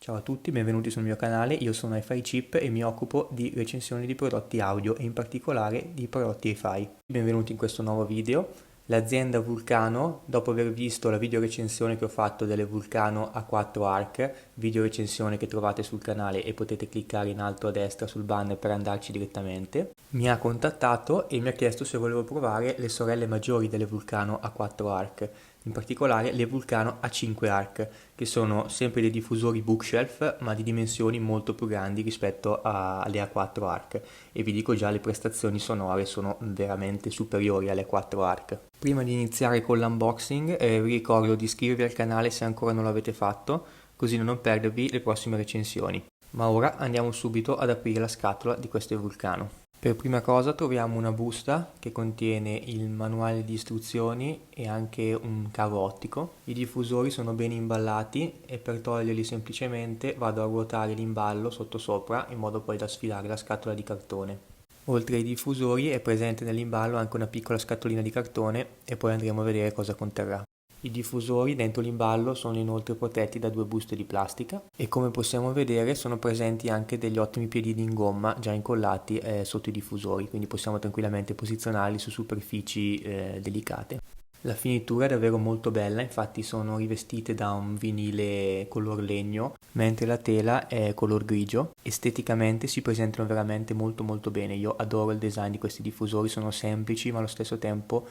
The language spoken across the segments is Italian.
Ciao a tutti, benvenuti sul mio canale, io sono Hi-Fi Chip e mi occupo di recensioni di prodotti audio e in particolare di prodotti Hi-Fi. Benvenuti in questo nuovo video. L'azienda Vulcano, dopo aver visto la video recensione che ho fatto delle Vulcano A4 Arc, video recensione che trovate sul canale e potete cliccare in alto a destra sul banner per andarci direttamente, mi ha contattato e mi ha chiesto se volevo provare le sorelle maggiori delle Vulcano A4 Arc, in particolare le Vulcano A5 Arc, che sono sempre dei diffusori bookshelf ma di dimensioni molto più grandi rispetto alle A4 Arc, e vi dico già le prestazioni sonore sono veramente superiori alle A4 Arc. Prima di iniziare con l'unboxing vi ricordo di iscrivervi al canale se ancora non l'avete fatto, così da non perdervi le prossime recensioni. Ma ora andiamo subito ad aprire la scatola di queste Vulcano. Per prima cosa troviamo una busta che contiene il manuale di istruzioni e anche un cavo ottico. I diffusori sono ben imballati e per toglierli semplicemente vado a ruotare l'imballo sottosopra in modo poi da sfilare la scatola di cartone. Oltre ai diffusori è presente nell'imballo anche una piccola scatolina di cartone e poi andremo a vedere cosa conterrà. I diffusori dentro l'imballo sono inoltre protetti da due buste di plastica e come possiamo vedere sono presenti anche degli ottimi piedini in gomma già incollati sotto i diffusori, quindi possiamo tranquillamente posizionarli su superfici delicate. La finitura è davvero molto bella, infatti sono rivestite da un vinile color legno, mentre la tela è color grigio. Esteticamente si presentano veramente molto bene, io adoro il design di questi diffusori, sono semplici ma allo stesso tempo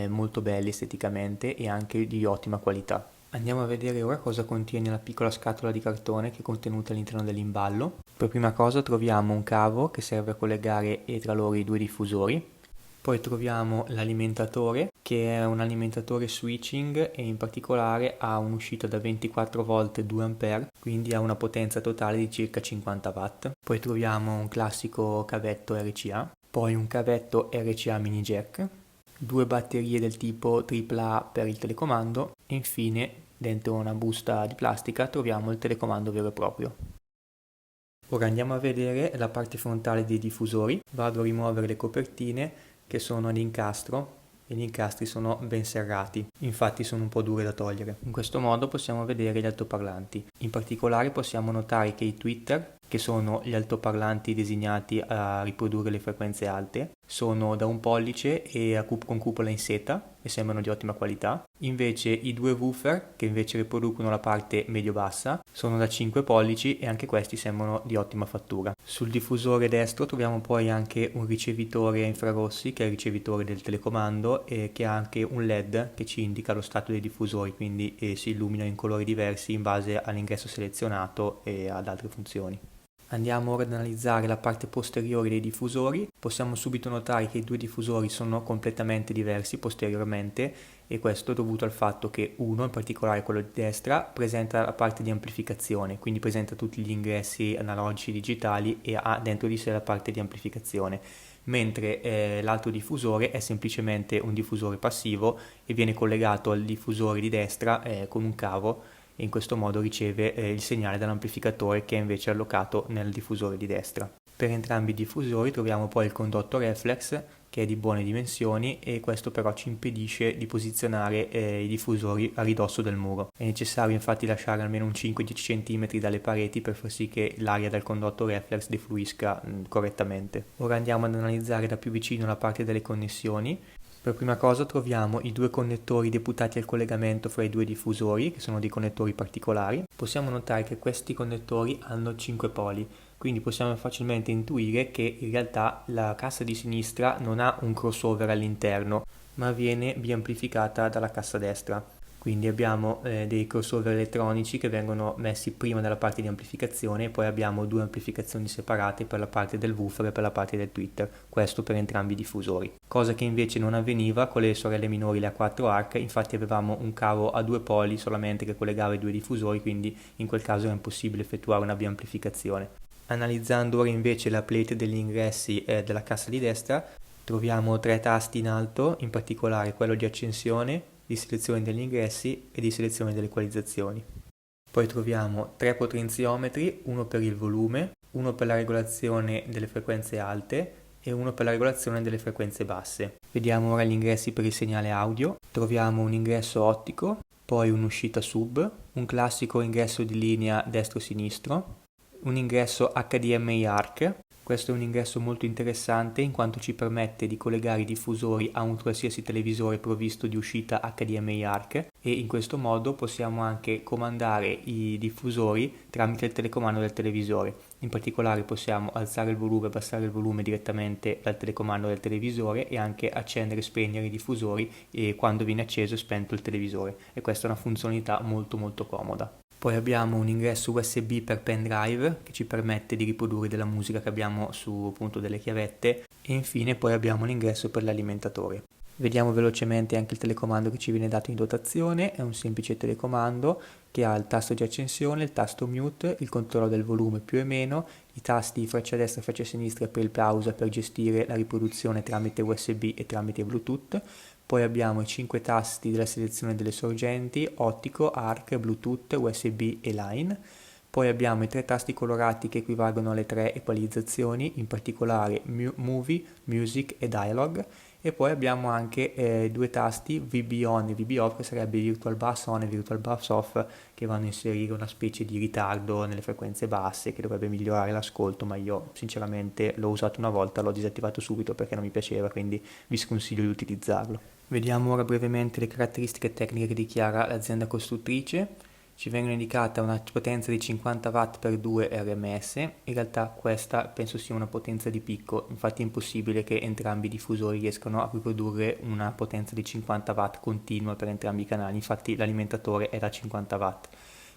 molto belli esteticamente e anche di ottima qualità. Andiamo a vedere ora cosa contiene la piccola scatola di cartone che è contenuta all'interno dell'imballo. Per prima cosa troviamo un cavo che serve a collegare tra loro i due diffusori. Poi troviamo l'alimentatore, che è un alimentatore switching e in particolare ha un'uscita da 24 volt 2 A, quindi ha una potenza totale di circa 50 watt. Poi troviamo un classico cavetto RCA, poi un cavetto RCA mini jack, due batterie del tipo AAA per il telecomando e infine dentro una busta di plastica troviamo il telecomando vero e proprio. Ora andiamo a vedere la parte frontale dei diffusori, vado a rimuovere le copertine che sono ad incastro e gli incastri sono ben serrati, infatti sono un po' dure da togliere. In questo modo possiamo vedere gli altoparlanti. In particolare possiamo notare che i tweeter, che sono gli altoparlanti designati a riprodurre le frequenze alte, sono da 1 pollice e con cupola in seta e sembrano di ottima qualità. Invece i due woofer, che invece riproducono la parte medio-bassa, sono da 5 pollici e anche questi sembrano di ottima fattura. Sul diffusore destro troviamo poi anche un ricevitore a infrarossi, che è il ricevitore del telecomando, e che ha anche un LED che ci indica lo stato dei diffusori, quindi si illumina in colori diversi in base all'ingresso selezionato e ad altre funzioni. Andiamo ora ad analizzare la parte posteriore dei diffusori. Possiamo subito notare che i due diffusori sono completamente diversi posteriormente e questo è dovuto al fatto che uno, in particolare quello di destra, presenta la parte di amplificazione, quindi presenta tutti gli ingressi analogici digitali e ha dentro di sé la parte di amplificazione, mentre l'altro diffusore è semplicemente un diffusore passivo e viene collegato al diffusore di destra con un cavo e in questo modo riceve il segnale dall'amplificatore che è invece allocato nel diffusore di destra. Per entrambi i diffusori troviamo poi il condotto reflex che è di buone dimensioni e questo però ci impedisce di posizionare i diffusori a ridosso del muro. È necessario infatti lasciare almeno un 5-10 cm dalle pareti per far sì che l'aria dal condotto reflex defluisca correttamente. Ora andiamo ad analizzare da più vicino la parte delle connessioni. Per prima cosa troviamo i due connettori deputati al collegamento fra i due diffusori, che sono dei connettori particolari. Possiamo notare che questi connettori hanno 5 poli, quindi possiamo facilmente intuire che in realtà la cassa di sinistra non ha un crossover all'interno, ma viene biamplificata dalla cassa destra. Quindi abbiamo dei crossover elettronici che vengono messi prima dalla parte di amplificazione e poi abbiamo due amplificazioni separate per la parte del woofer e per la parte del tweeter, questo per entrambi i diffusori. Cosa che invece non avveniva con le sorelle minori, le A4 Arc, infatti avevamo un cavo a 2 poli solamente che collegava i due diffusori, quindi in quel caso era impossibile effettuare una biamplificazione. Analizzando ora invece la plate degli ingressi della cassa di destra, troviamo 3 tasti in alto, in particolare quello di accensione, di selezione degli ingressi e di selezione delle equalizzazioni. Poi troviamo 3 potenziometri, uno per il volume, uno per la regolazione delle frequenze alte e uno per la regolazione delle frequenze basse. Vediamo ora gli ingressi per il segnale audio. Troviamo un ingresso ottico, poi un'uscita sub, un classico ingresso di linea destro-sinistro, un ingresso HDMI ARC. Questo è un ingresso molto interessante in quanto ci permette di collegare i diffusori a un qualsiasi televisore provvisto di uscita HDMI ARC e in questo modo possiamo anche comandare i diffusori tramite il telecomando del televisore. In particolare possiamo alzare il volume e abbassare il volume direttamente dal telecomando del televisore e anche accendere e spegnere i diffusori quando viene acceso e spento il televisore, e questa è una funzionalità molto comoda. Poi abbiamo un ingresso USB per pendrive che ci permette di riprodurre della musica che abbiamo su appunto delle chiavette, e infine poi abbiamo l'ingresso per l'alimentatore. Vediamo velocemente anche il telecomando che ci viene dato in dotazione. È un semplice telecomando che ha il tasto di accensione, il tasto mute, il controllo del volume più e meno, i tasti freccia destra e freccia sinistra per il pausa per gestire la riproduzione tramite USB e tramite Bluetooth. Poi abbiamo i 5 tasti della selezione delle sorgenti, ottico, ARC, Bluetooth, USB e Line. Poi abbiamo i 3 tasti colorati che equivalgono alle 3 equalizzazioni, in particolare Movie, Music e Dialogue. E poi abbiamo anche 2 tasti VB on e VB off, che sarebbe Virtual Bass on e Virtual Bass off, che vanno a inserire una specie di ritardo nelle frequenze basse che dovrebbe migliorare l'ascolto, ma io sinceramente l'ho usato una volta, l'ho disattivato subito perché non mi piaceva, quindi vi sconsiglio di utilizzarlo. Vediamo ora brevemente le caratteristiche tecniche che dichiara l'azienda costruttrice. Ci vengono indicata una potenza di 50 watt per 2 RMS, in realtà questa penso sia una potenza di picco, infatti è impossibile che entrambi i diffusori riescano a riprodurre una potenza di 50 watt continua per entrambi i canali, infatti l'alimentatore è da 50 watt,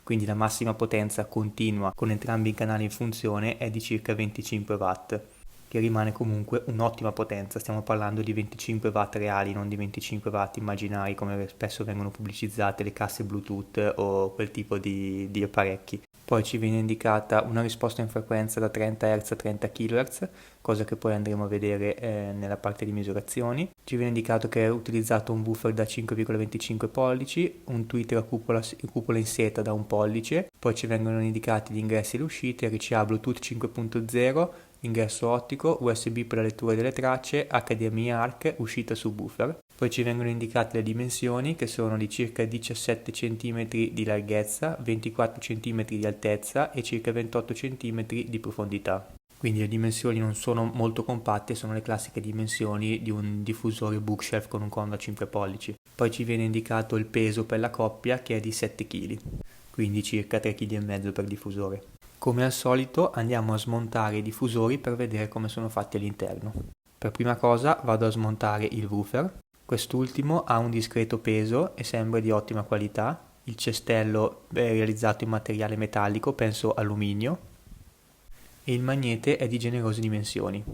quindi la massima potenza continua con entrambi i canali in funzione è di circa 25 watt, che rimane comunque un'ottima potenza. Stiamo parlando di 25 watt reali, non di 25 watt immaginari come spesso vengono pubblicizzate le casse Bluetooth o quel tipo di apparecchi. Poi ci viene indicata una risposta in frequenza da 30 Hz a 30 kHz, cosa che poi andremo a vedere nella parte di misurazioni. Ci viene indicato che è utilizzato un woofer da 5,25 pollici, un tweeter a cupola in seta da 1 pollice, poi ci vengono indicati gli ingressi e le uscite, RCA Bluetooth 5.0, ingresso ottico, USB per la lettura delle tracce, HDMI ARC, uscita subwoofer. Poi ci vengono indicate le dimensioni, che sono di circa 17 cm di larghezza, 24 cm di altezza e circa 28 cm di profondità. Quindi le dimensioni non sono molto compatte, sono le classiche dimensioni di un diffusore bookshelf con un cono da 5 pollici. Poi ci viene indicato il peso per la coppia, che è di 7 kg, quindi circa 3,5 kg per diffusore. Come al solito andiamo a smontare i diffusori per vedere come sono fatti all'interno. Per prima cosa vado a smontare il woofer. Quest'ultimo ha un discreto peso e sembra di ottima qualità. Il cestello è realizzato in materiale metallico, penso alluminio, e il magnete è di generose dimensioni.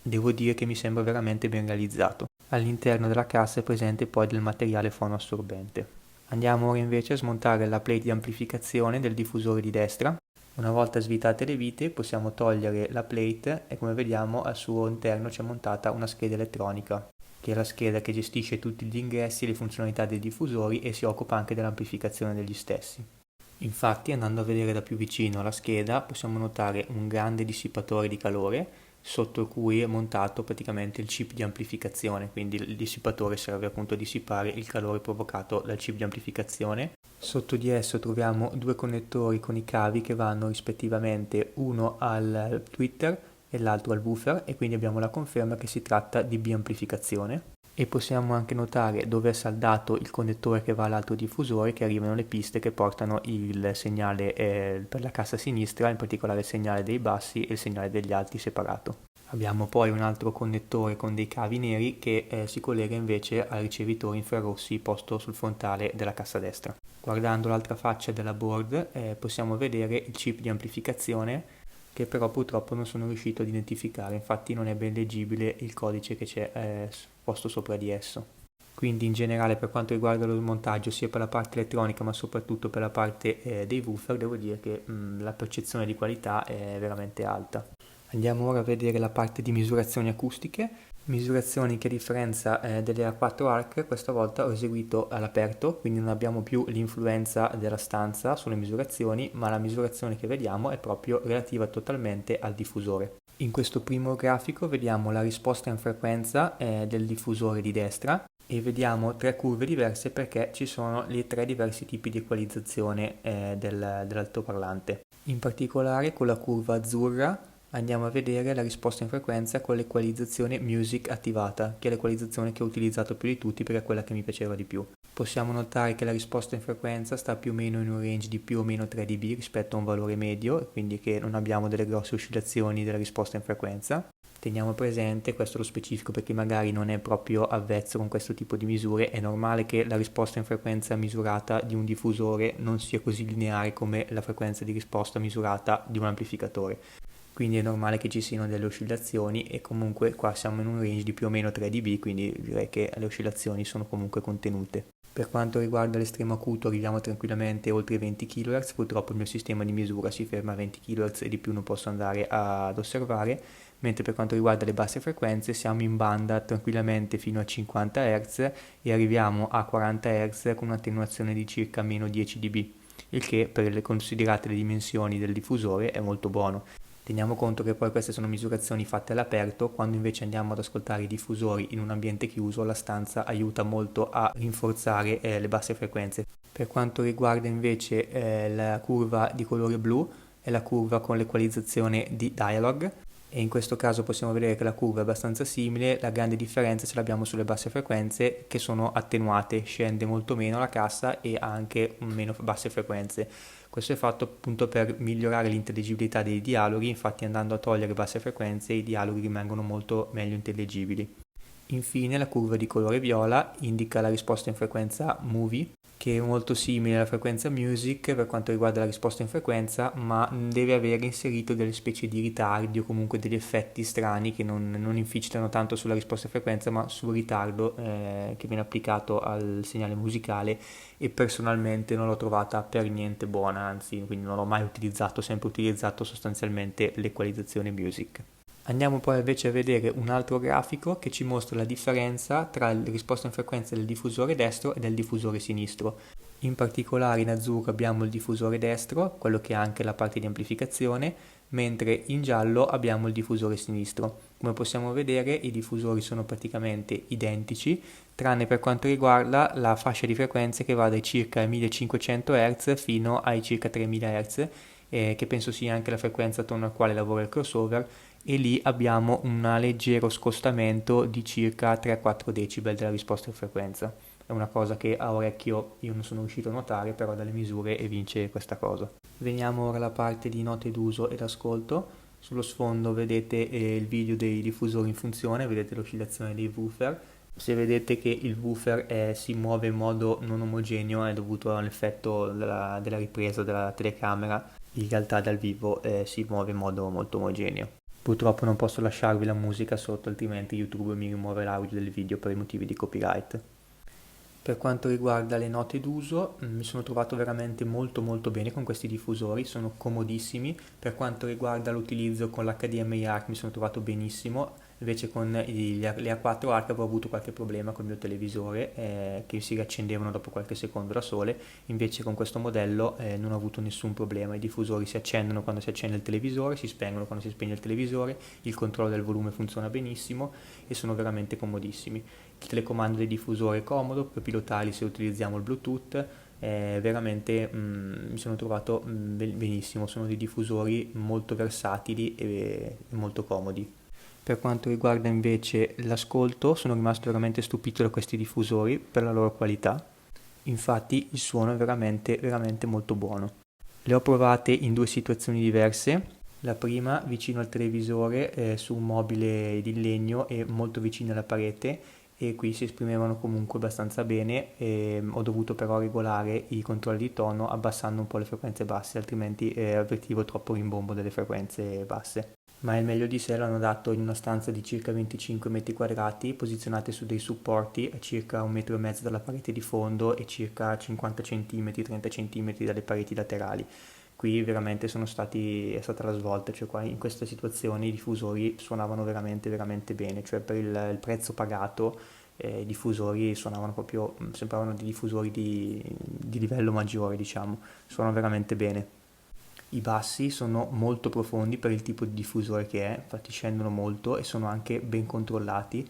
Devo dire che mi sembra veramente ben realizzato. All'interno della cassa è presente poi del materiale fonoassorbente. Andiamo ora invece a smontare la plate di amplificazione del diffusore di destra. Una volta svitate le viti possiamo togliere la plate e come vediamo al suo interno c'è montata una scheda elettronica, che è la scheda che gestisce tutti gli ingressi e le funzionalità dei diffusori e si occupa anche dell'amplificazione degli stessi. Infatti, andando a vedere da più vicino la scheda, possiamo notare un grande dissipatore di calore sotto cui è montato praticamente il chip di amplificazione, quindi il dissipatore serve appunto a dissipare il calore provocato dal chip di amplificazione. Sotto di esso troviamo 2 connettori con i cavi che vanno rispettivamente uno al tweeter e l'altro al woofer, e quindi abbiamo la conferma che si tratta di biamplificazione. E possiamo anche notare dove è saldato il connettore che va all'altro diffusore, che arrivano le piste che portano il segnale per la cassa sinistra, in particolare il segnale dei bassi e il segnale degli alti separato. Abbiamo poi un altro connettore con dei cavi neri che si collega invece al ricevitore infrarossi posto sul frontale della cassa destra. Guardando l'altra faccia della board possiamo vedere il chip di amplificazione, che però purtroppo non sono riuscito ad identificare, infatti non è ben leggibile il codice che c'è posto sopra di esso. Quindi in generale, per quanto riguarda lo smontaggio sia per la parte elettronica ma soprattutto per la parte dei woofer, devo dire che la percezione di qualità è veramente alta. Andiamo ora a vedere la parte di misurazioni acustiche. Misurazioni che a differenza delle A4 ARC questa volta ho eseguito all'aperto, quindi non abbiamo più l'influenza della stanza sulle misurazioni, ma la misurazione che vediamo è proprio relativa totalmente al diffusore. In questo primo grafico vediamo la risposta in frequenza del diffusore di destra, e vediamo tre curve diverse perché ci sono i tre diversi tipi di equalizzazione dell'altoparlante. In particolare con la curva azzurra andiamo a vedere la risposta in frequenza con l'equalizzazione Music attivata, che è l'equalizzazione che ho utilizzato più di tutti perché è quella che mi piaceva di più. Possiamo notare che la risposta in frequenza sta più o meno in un range di più o meno 3 dB rispetto a un valore medio, quindi che non abbiamo delle grosse oscillazioni della risposta in frequenza. Teniamo presente, questo è lo specifico per chi magari non è proprio avvezzo con questo tipo di misure, è normale che la risposta in frequenza misurata di un diffusore non sia così lineare come la frequenza di risposta misurata di un amplificatore. Quindi è normale che ci siano delle oscillazioni e comunque qua siamo in un range di più o meno 3 dB, quindi direi che le oscillazioni sono comunque contenute. Per quanto riguarda l'estremo acuto arriviamo tranquillamente oltre i 20 kHz, purtroppo il mio sistema di misura si ferma a 20 kHz e di più non posso andare ad osservare, mentre per quanto riguarda le basse frequenze siamo in banda tranquillamente fino a 50 Hz e arriviamo a 40 Hz con un'attenuazione di circa meno 10 dB, il che per le considerate le dimensioni del diffusore è molto buono. Teniamo conto che poi queste sono misurazioni fatte all'aperto, quando invece andiamo ad ascoltare i diffusori in un ambiente chiuso, la stanza aiuta molto a rinforzare le basse frequenze. Per quanto riguarda invece la curva di colore blu, è la curva con l'equalizzazione di Dialog, e in questo caso possiamo vedere che la curva è abbastanza simile, la grande differenza ce l'abbiamo sulle basse frequenze che sono attenuate, scende molto meno la cassa e ha anche meno basse frequenze. Questo è fatto appunto per migliorare l'intelligibilità dei dialoghi, infatti andando a togliere basse frequenze i dialoghi rimangono molto meglio intelligibili. Infine la curva di colore viola indica la risposta in frequenza movie, che è molto simile alla frequenza music per quanto riguarda la risposta in frequenza, ma deve avere inserito delle specie di ritardi o comunque degli effetti strani che non inficitano tanto sulla risposta in frequenza, ma sul ritardo che viene applicato al segnale musicale, e personalmente non l'ho trovata per niente buona, anzi, quindi non l'ho mai utilizzato, ho sempre utilizzato sostanzialmente l'equalizzazione music. Andiamo poi invece a vedere un altro grafico che ci mostra la differenza tra la risposta in frequenza del diffusore destro e del diffusore sinistro. In particolare in azzurro abbiamo il diffusore destro, quello che ha anche la parte di amplificazione, mentre in giallo abbiamo il diffusore sinistro. Come possiamo vedere i diffusori sono praticamente identici, tranne per quanto riguarda la fascia di frequenze che va dai circa 1500 Hz fino ai circa 3000 Hz, che penso sia anche la frequenza attorno alla quale lavora il crossover, e lì abbiamo un leggero scostamento di circa 3-4 decibel della risposta in frequenza. È una cosa che a orecchio io non sono riuscito a notare, però dalle misure evince questa cosa. Veniamo ora alla parte di note d'uso ed ascolto. Sullo sfondo vedete il video dei diffusori in funzione, vedete l'oscillazione dei woofer. Se vedete che il woofer si muove in modo non omogeneo è dovuto all'effetto della ripresa della telecamera, in realtà dal vivo si muove in modo molto omogeneo. Purtroppo non posso lasciarvi la musica sotto, altrimenti YouTube mi rimuove l'audio del video per i motivi di copyright. Per quanto riguarda le note d'uso, mi sono trovato veramente molto bene con questi diffusori, sono comodissimi. Per quanto riguarda l'utilizzo con l'HDMI ARC mi sono trovato benissimo, invece con le A4 ARC avevo avuto qualche problema con il mio televisore che si riaccendevano dopo qualche secondo da sole, invece con questo modello non ho avuto nessun problema. I diffusori si accendono quando si accende il televisore, si spengono quando si spegne il televisore, il controllo del volume funziona benissimo e sono veramente comodissimi. Il telecomando del diffusore è comodo per pilotarli se utilizziamo il Bluetooth, veramente mi sono trovato benissimo, sono dei diffusori molto versatili e molto comodi. Per quanto riguarda invece l'ascolto, sono rimasto veramente stupito da questi diffusori per la loro qualità, infatti il suono è veramente molto buono. Le ho provate in due situazioni diverse. La prima vicino al televisore su un mobile di legno e molto vicino alla parete, e qui si esprimevano comunque abbastanza bene, e ho dovuto però regolare i controlli di tono abbassando un po' le frequenze basse, altrimenti avvertivo troppo rimbombo delle frequenze basse. Ma il meglio di sé l'hanno dato in una stanza di circa 25 metri quadrati, posizionate su dei supporti a circa 1,5 metri dalla parete di fondo e circa 50 cm, 30 cm dalle pareti laterali. Qui veramente è stata la svolta, cioè qua in queste situazioni i diffusori suonavano veramente bene, cioè per il prezzo pagato i diffusori suonavano proprio, sembravano dei diffusori di livello maggiore, diciamo, suonano veramente bene. I bassi sono molto profondi per il tipo di diffusore che è, infatti scendono molto e sono anche ben controllati,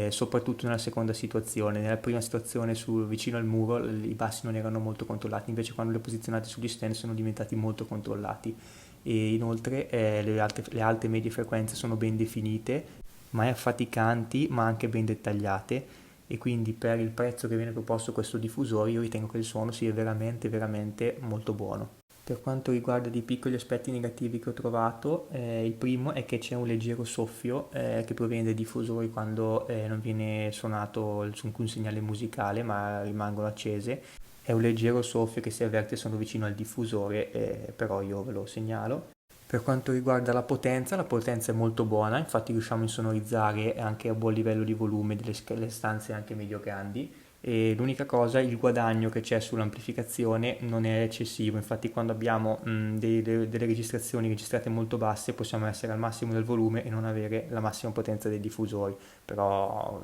soprattutto nella seconda situazione. Nella prima situazione vicino al muro i bassi non erano molto controllati, invece quando li ho posizionati sugli stand sono diventati molto controllati. E inoltre le alte e medie frequenze sono ben definite, mai affaticanti ma anche ben dettagliate, e quindi per il prezzo che viene proposto questo diffusore io ritengo che il suono sia veramente molto buono. Per quanto riguarda dei piccoli aspetti negativi che ho trovato, il primo è che c'è un leggero soffio che proviene dai diffusori quando non viene suonato alcun segnale musicale, ma rimangono accese. È un leggero soffio che si avverte se sono vicino al diffusore, però io ve lo segnalo. Per quanto riguarda la potenza è molto buona, infatti riusciamo a insonorizzare anche a buon livello di volume delle stanze anche medio grandi. E l'unica cosa, il guadagno che c'è sull'amplificazione non è eccessivo, infatti quando abbiamo delle registrazioni registrate molto basse possiamo essere al massimo del volume e non avere la massima potenza dei diffusori, però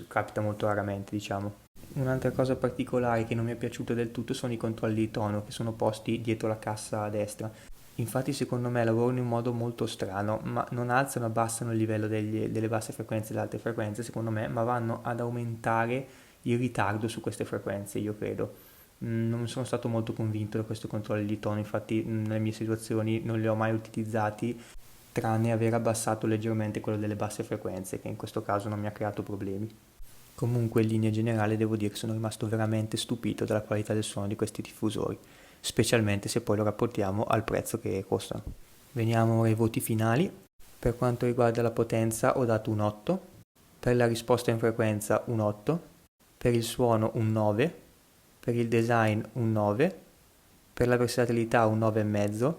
capita molto raramente, diciamo. Un'altra cosa particolare che non mi è piaciuta del tutto sono i controlli di tono che sono posti dietro la cassa a destra. Infatti secondo me lavorano in un modo molto strano, ma non alzano o abbassano il livello delle basse frequenze e delle alte frequenze secondo me, ma vanno ad aumentare il ritardo su queste frequenze, io credo. Non sono stato molto convinto da questo controllo di tono, infatti nelle mie situazioni non li ho mai utilizzati, tranne aver abbassato leggermente quello delle basse frequenze, che in questo caso non mi ha creato problemi. Comunque in linea generale devo dire che sono rimasto veramente stupito dalla qualità del suono di questi diffusori, specialmente se poi lo rapportiamo al prezzo che costano. Veniamo ai voti finali. Per quanto riguarda la potenza ho dato un 8, per la risposta in frequenza un 8, per il suono un 9, per il design un 9, per la versatilità un 9,5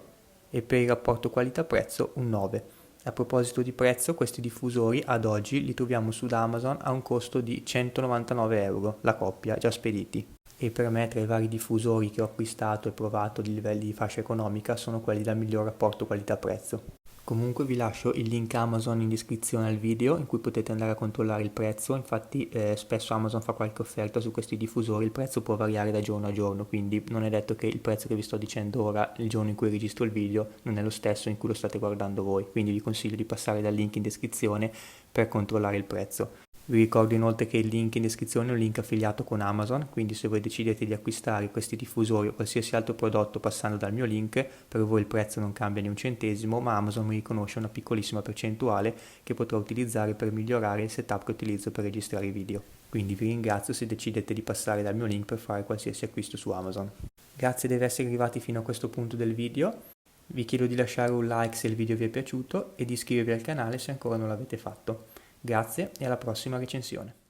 e per il rapporto qualità-prezzo un 9. A proposito di prezzo, questi diffusori ad oggi li troviamo su Amazon a un costo di 199 euro la coppia, già spediti. E per me tra i vari diffusori che ho acquistato e provato di livelli di fascia economica sono quelli dal miglior rapporto qualità-prezzo. Comunque vi lascio il link Amazon in descrizione al video in cui potete andare a controllare il prezzo, infatti spesso Amazon fa qualche offerta su questi diffusori, il prezzo può variare da giorno a giorno, quindi non è detto che il prezzo che vi sto dicendo ora, il giorno in cui registro il video, non è lo stesso in cui lo state guardando voi, quindi vi consiglio di passare dal link in descrizione per controllare il prezzo. Vi ricordo inoltre che il link in descrizione è un link affiliato con Amazon, quindi se voi decidete di acquistare questi diffusori o qualsiasi altro prodotto passando dal mio link, per voi il prezzo non cambia né un centesimo, ma Amazon mi riconosce una piccolissima percentuale che potrò utilizzare per migliorare il setup che utilizzo per registrare i video. Quindi vi ringrazio se decidete di passare dal mio link per fare qualsiasi acquisto su Amazon. Grazie di essere arrivati fino a questo punto del video. Vi chiedo di lasciare un like se il video vi è piaciuto e di iscrivervi al canale se ancora non l'avete fatto. Grazie e alla prossima recensione.